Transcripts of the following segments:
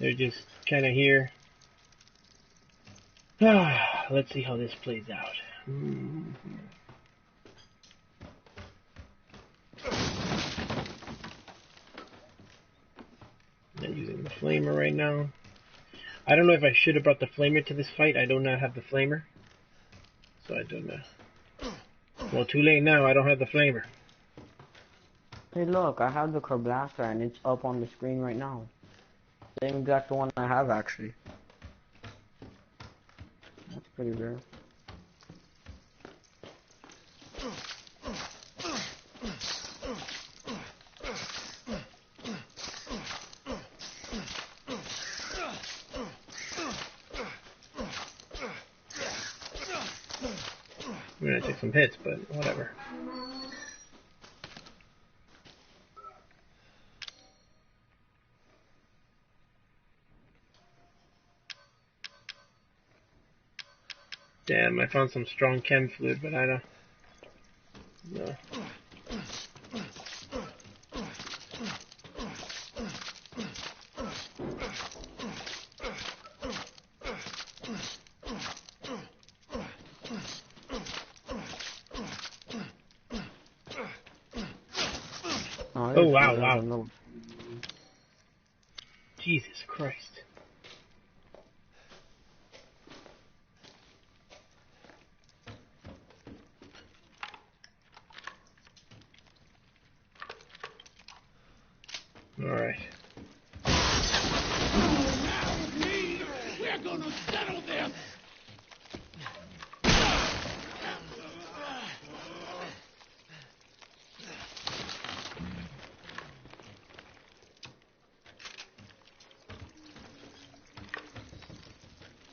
They're just kind of here. Let's see how this plays out. I'm using the flamer right now. I don't know if I should have brought the flamer to this fight. I do not have the flamer. So I don't know. Well, too late now. I don't have the flamer. Hey, look, I have the car blaster and it's up on the screen right now. Same exact one I have, actually. That's pretty rare. I'm gonna take some hits, but whatever. Damn, I found some strong chem fluid, but I don't... No. Oh, wow, wow. Jesus Christ. Alright. We're gonna settle this!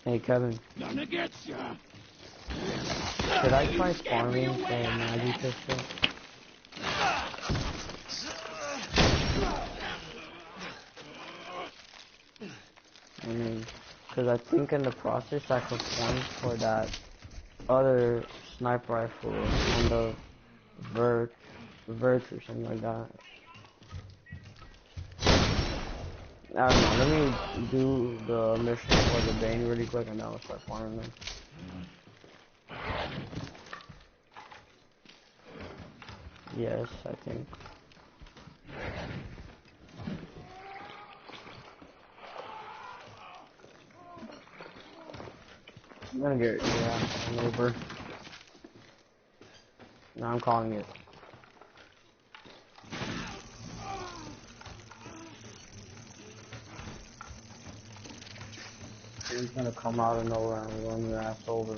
Hey, Kevin. Gonna get ya! Should I try farming for a magic pistol? Because I think in the process I could farm for that other sniper rifle on the vert or something like that. I don't know, let me do the mission for the Bane really quick and then I'll start farming them. Yes, I think. I'm gonna get, yeah, I'm over. Now I'm calling it. He's gonna come out of nowhere and run your ass over.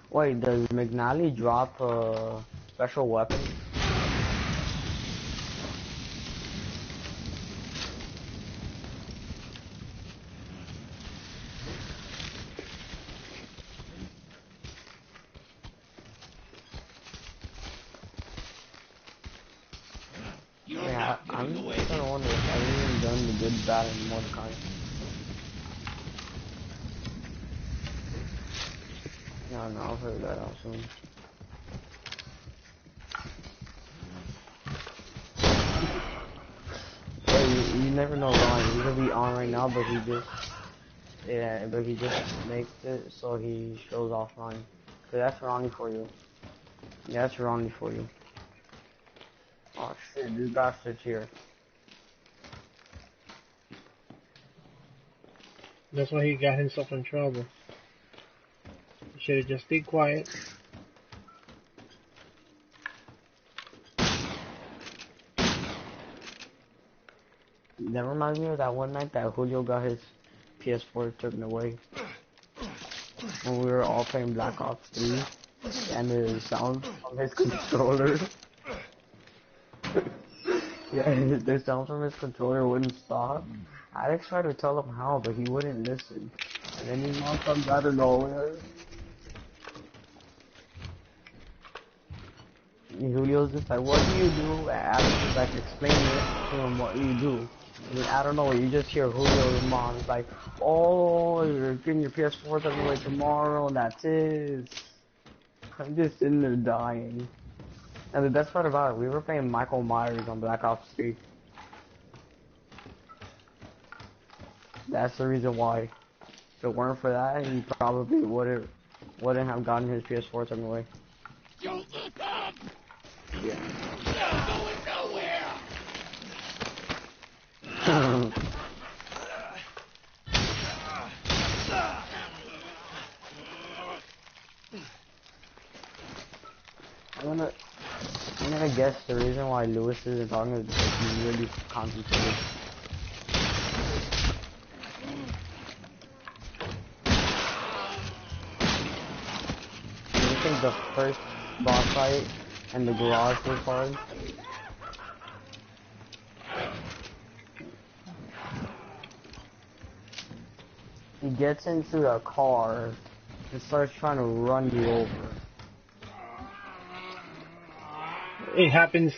Wait, does McNally drop a special weapon? Yeah, I'm just gonna wonder if I've even done the good, bad, and Mordecai. Yeah, no, I'll figure that out soon. But you never know, Ron. He could be on right now, but he just, yeah, but he just makes it so he shows offline. Cause that's Ronnie for you. Yeah, that's Ronnie for you. Oh shit, this bastard's here. That's why he got himself in trouble. He should have just stayed quiet. That reminds me of that one night that Julio got his PS4 taken away. When we were all playing Black Ops 3, and the sound from his controller. Yeah, the sound from his controller wouldn't stop. Alex tried to tell him how, but he wouldn't listen. And then his mom comes out of nowhere. And Julio's just like, what do you do? And Alex is like, explain this to him what you do. And I don't know, you just hear Julio's mom's like, oh, you're getting your PS4 taken away tomorrow, and that's it. I'm just in there dying. And the best part about it, we were playing Michael Myers on Black Ops 3. That's the reason why. If it weren't for that, he probably wouldn't have gotten his PS4 taken away. Don't look up! Yeah. You're going nowhere! I'm gonna guess the reason why Lewis isn't talking is because he's really concentrated. Do you think the first boss fight and the garage was hard? He gets into a car and starts trying to run you over. It happens.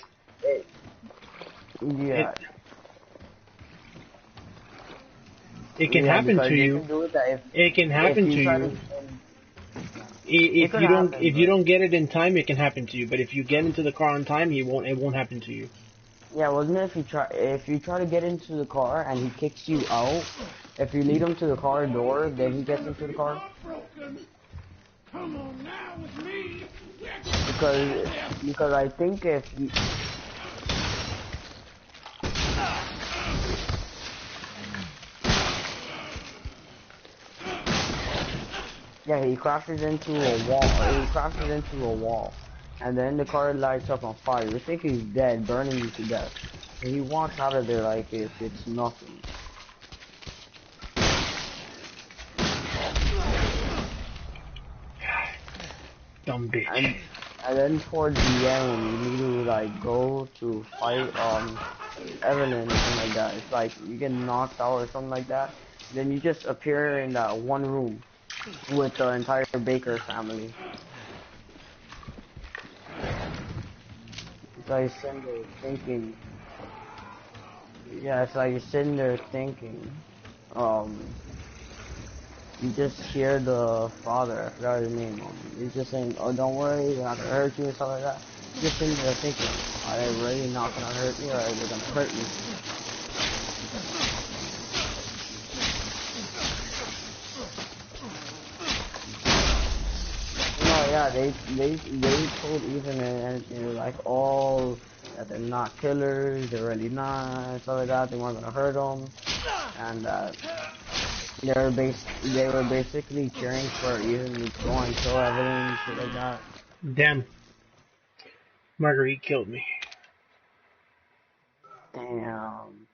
Yeah. It can Yeah, happen because to they you. can do it that It can happen to if you try you. it could happen, If you but don't get it in time, it can happen to you. But if you get into the car on time, it won't happen to you. yeah, wasn't it if you try to get into the car and he kicks you out, if you lead him to the car door, then he gets into the car? Come on now with me! Because I think if you, yeah, he crashes into a wall. He crashes into a wall, and then the car lights up on fire. You think he's dead, burning you to death. And he walks out of there like it's nothing. Dumb bitch. And then towards the end, when you need to like go to fight Evelyn or something like that, it's like you get knocked out or something like that. Then you just appear in that one room with the entire Baker family. It's like you're sitting there thinking. Yeah, it's like you're sitting there thinking. You just hear the father, I forgot his name. He's just saying, oh, don't worry, they're not gonna hurt you and stuff like that. You're just sitting there thinking, are they really not gonna hurt me or are they gonna hurt me? No, yeah, they told Ethan and they were like, oh, that they're not killers, they're really not, stuff like that, they weren't gonna hurt them, and they were basically cheering for Ethan to go and kill Evelyn, shit like that. Damn. Marguerite killed me. Damn.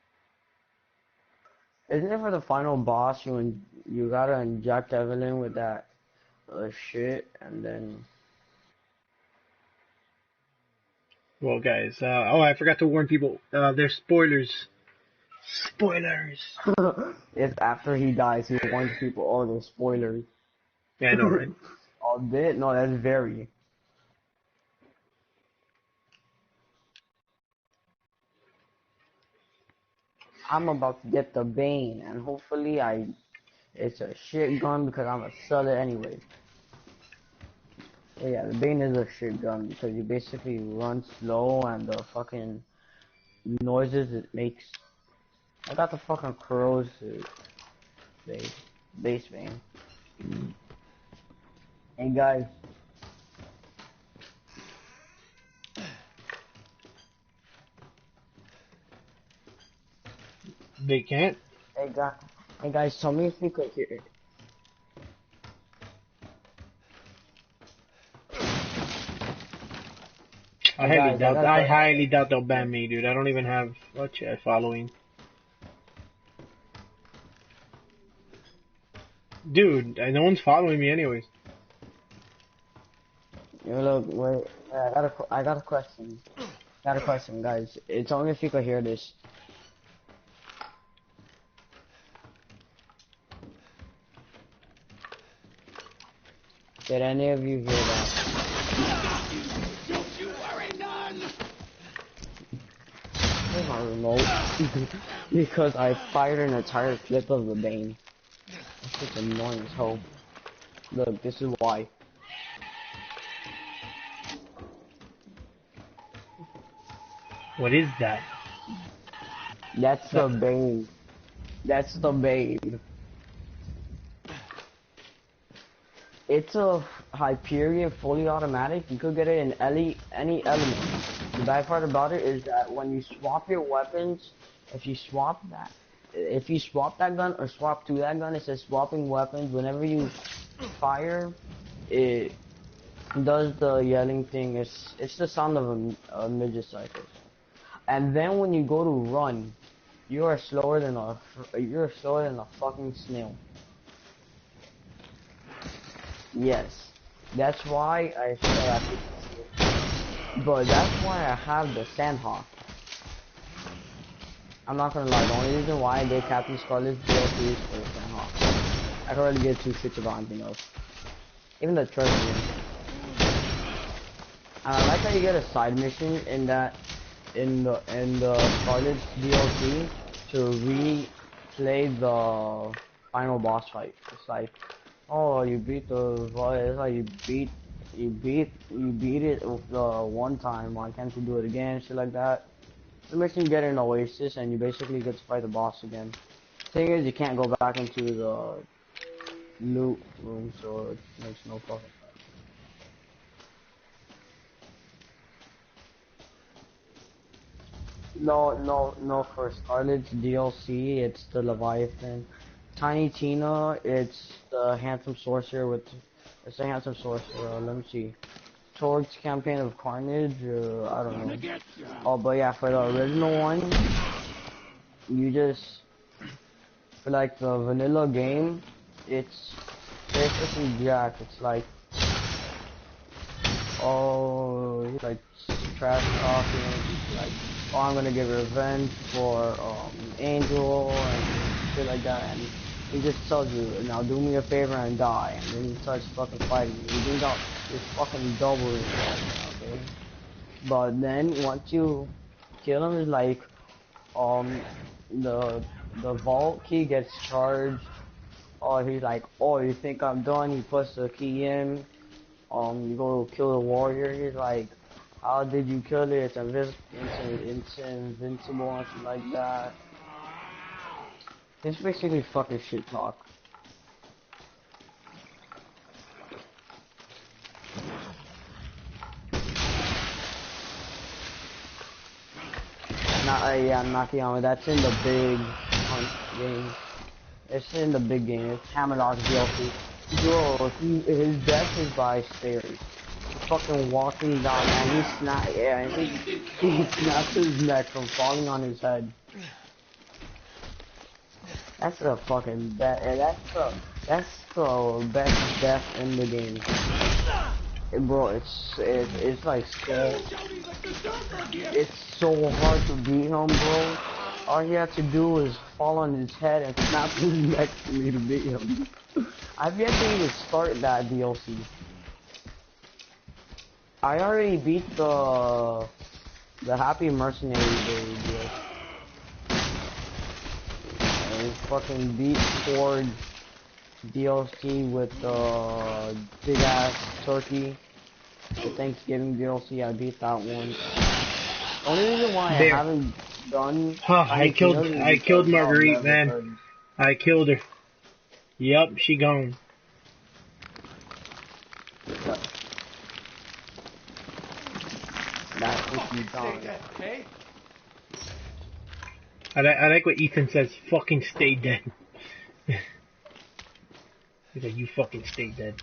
Isn't it for the final boss you gotta inject Evelyn with that shit and then Well, guys. I forgot to warn people. There's spoilers. Spoilers. if after he dies he warns people, oh, there's spoilers. Yeah, I know, right? A bit? No, that's very. I'm about to get the Bane and hopefully it's a shit gun because I'm gonna sell it anyway. But yeah, the Bane is a shit gun because you basically run slow and the fucking noises it makes. I got the fucking corrosive base Bane. Hey guys, They can't. hey guys, hey guys, tell me if you could hear. I Hey highly guys, doubt. I highly doubt they'll ban me, dude. I don't even have a following. Dude, no one's following me anyways. Look, wait, I got a question. Got a question, guys. It's only if you could hear this. Did any of you hear that? Don't you worry none! Where's my remote? Because I fired an entire clip of the Bane. That's just annoying as hell. Look, this is why. What is that? That's the Bane. That's the Bane. It's a Hyperion fully automatic. You could get it in any element. The bad part about it is that when you swap your weapons, if you swap that gun or swap to that gun, it says swapping weapons. Whenever you fire, it does the yelling thing. It's the sound of a midget cycle. And then when you go to run, you're slower than a fucking snail. Yes, that's why I say I picked it. But that's why I have the Sandhawk. I'm not gonna lie, the only reason why I did Captain Scarlet's DLC is for the Sandhawk. I don't really give two shits about anything else. Even the treasure room. And I like how you get a side mission in that in the Scarlet's DLC to replay the final boss fight. It's like, oh, you beat the boss. It's like you beat it one time. Why can't you do it again? Shit like that. It makes you get an oasis and you basically get to fight the boss again. Thing is, you can't go back into the loot room, so it makes no fucking sense. No, for Scarlet's DLC, it's the Leviathan. Tiny Tina, it's the handsome sorcerer it's the handsome sorcerer, let me see. Towards Campaign of Carnage, I don't know. Oh, but yeah, for the original one, you just, for like the vanilla game, it's basically Jack. It's like, oh, he's like trash talking, he's like, oh, I'm gonna get revenge for Angel and shit like that, and he just tells you, now do me a favor and die, and then he starts fucking fighting you. He brings out this fucking double, okay? But then once you kill him, it's like, the vault key gets charged. Oh, he's like, oh, you think I'm done? He puts the key in. You go kill the warrior. He's like, how did you kill it? It's invincible and shit like that. It's basically fucking shit talk. Yeah, Nakayama, that's in the big hunt game. It's in the big game. It's Hammerlock's DLC. Bro, his death is by stairs. He's fucking walking down and he snaps his neck from falling on his head. That's the fucking best. That's the best death in the game. Bro, it's like so. It's so hard to beat him, bro. All he had to do was fall on his head and snap his neck for me to beat him. I've yet to even start that DLC. I already beat the Happy Mercenary DLC. I fucking beat Ford DLC with the big ass turkey. The Thanksgiving DLC, I beat that one. The only reason why I haven't done I killed Marguerite, man. I killed her. Yup, she gone. That's what you gone. I like what Ethan says, fucking stay dead. He's like, you fucking stay dead.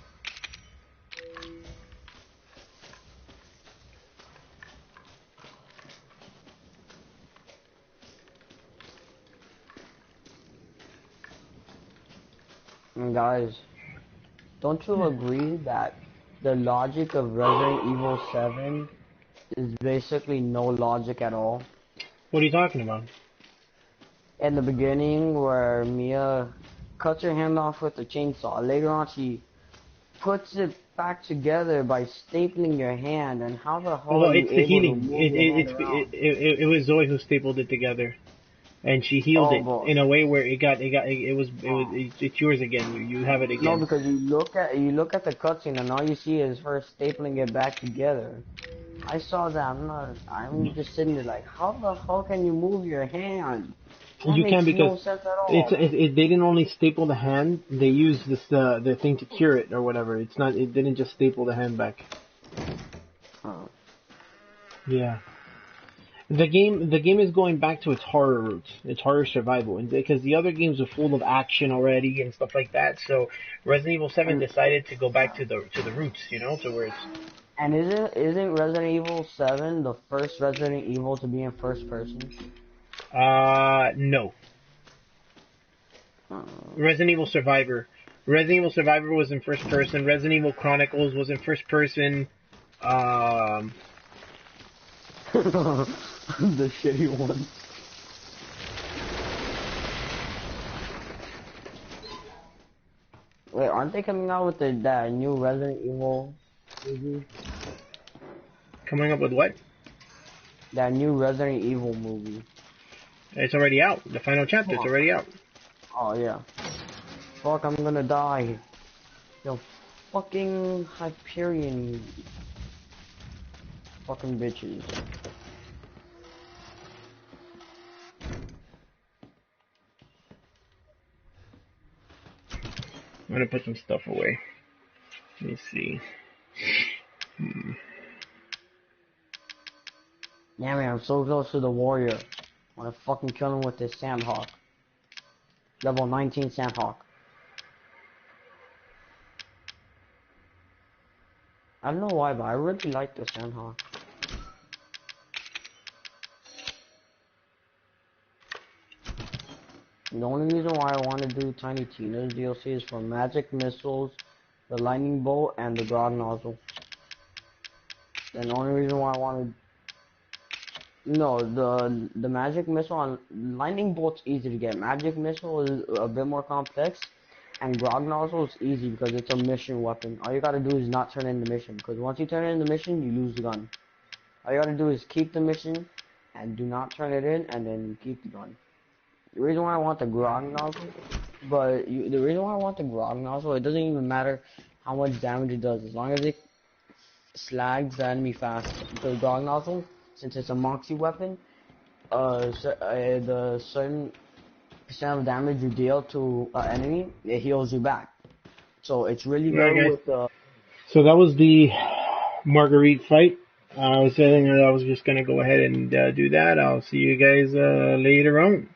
And guys, don't you agree that the logic of Resident Evil 7 is basically no logic at all? What are you talking about? In the beginning, where Mia cuts her hand off with a chainsaw, later on she puts it back together by stapling your hand, and how the hell Although are you it's the able to healing. move your hand It, around? it was Zoe who stapled it together, and she healed Oh, it in a way where oh. it's yours again. You have it No, again. because you look at the cutscene and all you see is her stapling it back together. I saw that. I'm just sitting there like, how the hell can you move your hand? That You can makes because no sense at all. they didn't only staple the hand. They used this the thing to cure it or whatever. It's not. It didn't just staple the hand back. Huh. Yeah. The game is going back to its horror roots, its horror survival, and because the other games are full of action already and stuff like that. So Resident Evil 7 And decided to go back to the roots, to where it's and isn't Resident Evil 7 the first Resident Evil to be in first person? no. Uh, Resident Evil Survivor. Resident Evil Survivor was in first person. Resident Evil Chronicles was in first person. Um, the shitty one. Wait, aren't they coming out with that new Resident Evil movie? coming up with what? That new Resident Evil movie. It's already out. The final chapter. It's Oh, already out. oh yeah. Fuck, I'm gonna die. Yo, fucking Hyperion. Fucking bitches. I'm gonna put some stuff away. Let me see. Hmm. Yeah, man, I'm so close to the warrior. I wanna fucking kill him with this Sandhawk. Level 19 Sandhawk. I don't know why, but I really like the Sandhawk. The only reason why I want to do Tiny Tina's DLC is for magic missiles, the lightning bolt, and the grog nozzle. And the only reason why I want to no, the magic missile on lightning bolt's easy to get. Magic missile is a bit more complex, and grog nozzle is easy because it's a mission weapon. All you gotta do is not turn in the mission, because once you turn in the mission, you lose the gun. All you gotta do is keep the mission, and do not turn it in, and then you keep the gun. The reason why I want the grog nozzle, the reason why I want the grog nozzle, it doesn't even matter how much damage it does, as long as it slags the enemy fast. The grog nozzle, since it's a moxie weapon, the certain percent of damage you deal to an enemy, it heals you back. So it's really Alright, good guys. with the. So that was the Marguerite fight. I was saying that I was just gonna go ahead and do that. I'll see you guys later on.